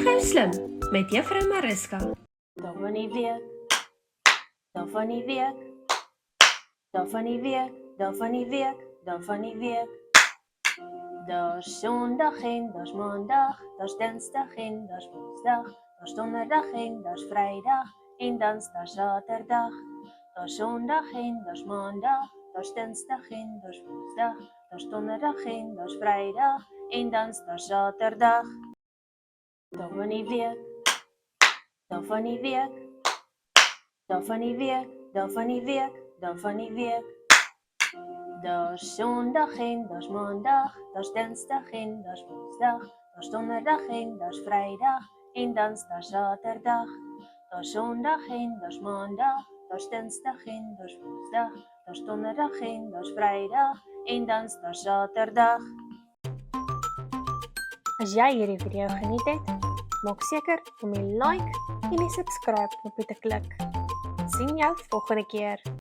Gou slim met Juffrou Mariska. Dag van die week, dag van die week, dag van die week, dag van die week, dag van die week. Daar's Sondag en daar's Maandag, daar's Dinsdag en daar's Woensdag, daar's Donderdag en daar's Vrydag en dan's daar Saterdag. Daar's Sondag en daar's Maandag, daar's Dinsdag en daar's Woensdag, daar's Donderdag en daar's Vrydag en dan's daar Saterdag. Dag van die week, dag van die week, dag van die week, dag van die week, dag van die week. Daar's Sondag en daar's Maandag, daar's Dinsdag en daar's Woensdag, daar's Donderdag en daar's Vrydag en dan's daar Saterdag. Daar's Sondag en daar's Maandag, daar's Dinsdag en daar's Woensdag, daar's Donderdag en daar's Vrydag en dan's daar Saterdag. As jy hierdie video geniet het, maak seker om die like en die subscribe knoppie te klik. Sien jou volgende keer.